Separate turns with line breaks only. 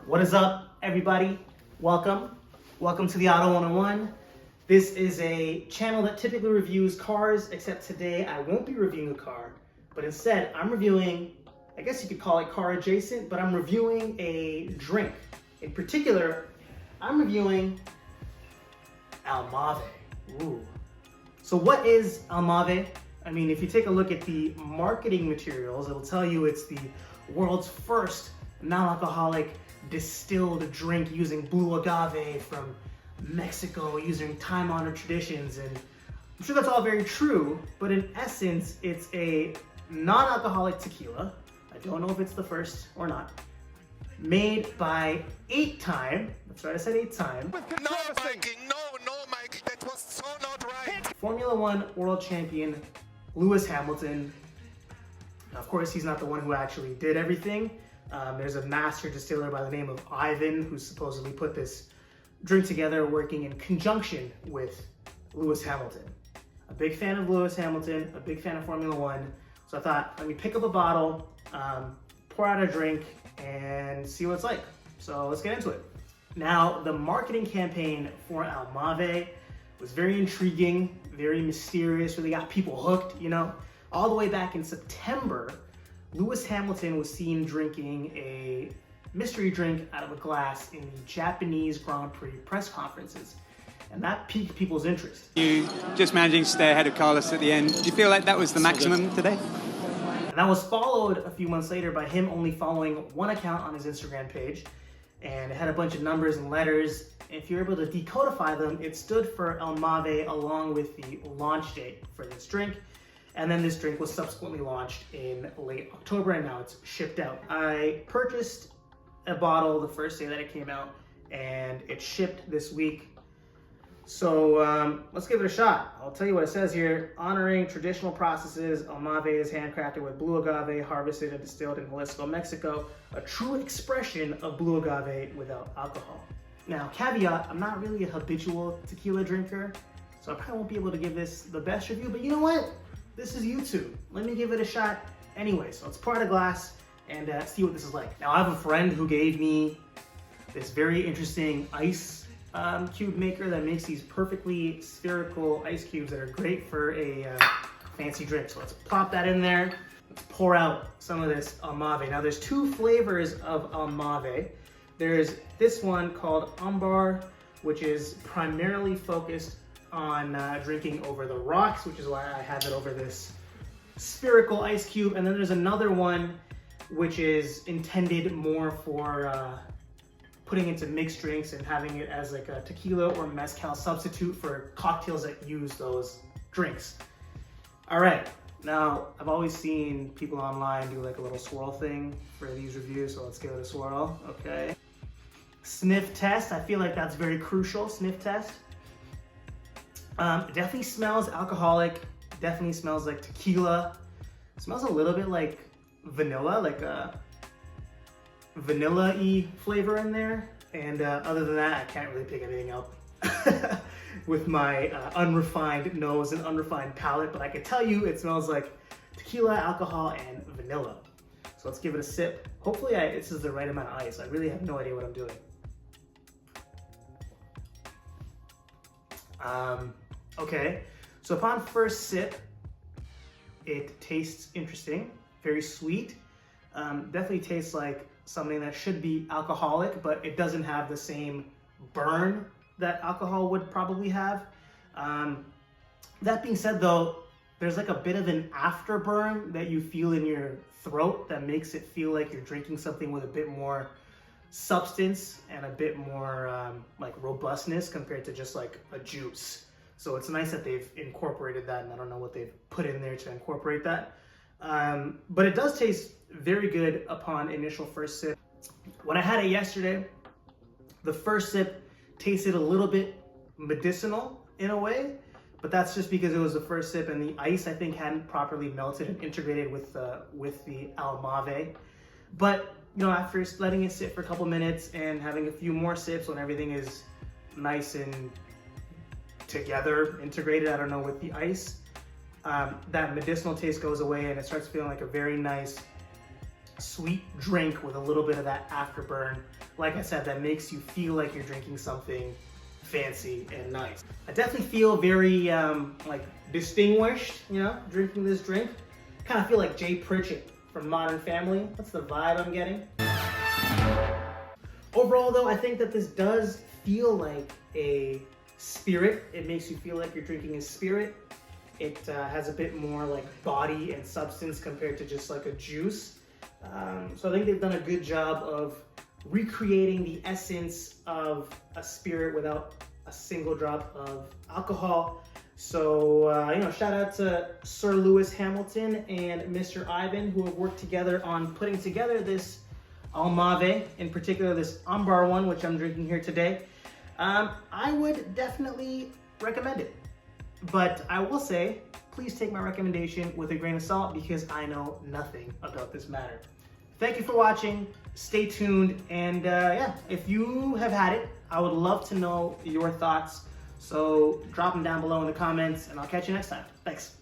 What is up, everybody? Welcome to the Auto 101. This is a channel that typically reviews cars, except today I won't be reviewing a car, but instead I'm reviewing, I guess you could call it car adjacent, but I'm reviewing a drink. In particular, I'm reviewing Almave. Ooh. So what is Almave? I mean, if you take a look at the marketing materials, it'll tell you it's the world's first non-alcoholic distilled drink using blue agave from Mexico, using time-honored traditions. And I'm sure that's all very true, but in essence, it's a non-alcoholic tequila. I don't know if it's the first or not. Made by eight-time, that's right, I said eight-time.
No, Mikey, no, Mike, that was so not right.
Formula One world champion, Lewis Hamilton. Now, of course, he's not the one who actually did everything. There's a master distiller by the name of Ivan who supposedly put this drink together working in conjunction with Lewis Hamilton. A big fan of Lewis Hamilton, a big fan of Formula One. So I thought, let me pick up a bottle, pour out a drink, and see what it's like. So let's get into it. Now, the marketing campaign for Almave was very intriguing, very mysterious, really got people hooked, you know. All the way back in September, Lewis Hamilton was seen drinking a mystery drink out of a glass in the Japanese Grand Prix press conferences. And that piqued people's interest.
You just managing to stay ahead of Carlos at the end. Do you feel like that was the maximum today?
And that was followed a few months later by him only following one account on his Instagram page. And it had a bunch of numbers and letters. If you're able to decodify them, it stood for Almave along with the launch date for this drink. And then this drink was subsequently launched in late October, and now it's shipped out. I purchased a bottle the first day that it came out, and it shipped this week. So let's give it a shot. I'll tell you what it says here. Honoring traditional processes, Almave is handcrafted with blue agave, harvested and distilled in Jalisco, Mexico, a true expression of blue agave without alcohol. Now, caveat, I'm not really a habitual tequila drinker, so I probably won't be able to give this the best review, but you know what? This is YouTube. Let me give it a shot anyway. So let's pour out a glass and see what this is like. Now, I have a friend who gave me this very interesting ice cube maker that makes these perfectly spherical ice cubes that are great for a fancy drink. So let's plop that in there. Let's pour out some of this Almave. Now, there's two flavors of Almave. There's this one called Ambar, which is primarily focused on drinking over the rocks, which is why I have it over this spherical ice cube. And then there's another one which is intended more for putting into mixed drinks and having it as like a tequila or mezcal substitute for cocktails that use those drinks. All right, now I've always seen people online do like a little swirl thing for these reviews, so let's give it a swirl. Okay. Sniff test, I feel like that's very crucial, sniff test. Definitely smells alcoholic, definitely smells like tequila. It smells a little bit like vanilla, like a vanilla-y flavor in there. And other than that, I can't really pick anything up with my unrefined nose and unrefined palate, but I can tell you it smells like tequila, alcohol, and vanilla. So let's give it a sip. Hopefully this is the right amount of ice. I really have no idea what I'm doing. Okay, so upon first sip, it tastes interesting, very sweet. Definitely tastes like something that should be alcoholic, but it doesn't have the same burn that alcohol would probably have. That being said though, there's like a bit of an afterburn that you feel in your throat that makes it feel like you're drinking something with a bit more substance and a bit more like robustness compared to just like a juice. So it's nice that they've incorporated that, and I don't know what they've put in there to incorporate that. But it does taste very good upon initial first sip. When I had it yesterday, the first sip tasted a little bit medicinal in a way, but that's just because it was the first sip and the ice I think hadn't properly melted and integrated with the Almave. But you know, after letting it sit for a couple minutes and having a few more sips when everything is nice and together, integrated, I don't know, with the ice, that medicinal taste goes away and it starts feeling like a very nice sweet drink with a little bit of that afterburn. Like I said, that makes you feel like you're drinking something fancy and nice. I definitely feel very like distinguished, you know, drinking this drink. Kind of feel like Jay Pritchett from Modern Family. That's the vibe I'm getting. Overall though, I think that this does feel like a spirit. It makes you feel like you're drinking a spirit. It has a bit more like body and substance compared to just like a juice. So I think they've done a good job of recreating the essence of a spirit without a single drop of alcohol. So, you know, shout out to Sir Lewis Hamilton and Mr. Ivan, who have worked together on putting together this Almave, in particular this Ambar one, which I'm drinking here today. I would definitely recommend it. But I will say, please take my recommendation with a grain of salt because I know nothing about this matter. Thank you for watching. Stay tuned. And yeah, if you have had it, I would love to know your thoughts. So drop them down below in the comments and I'll catch you next time. Thanks.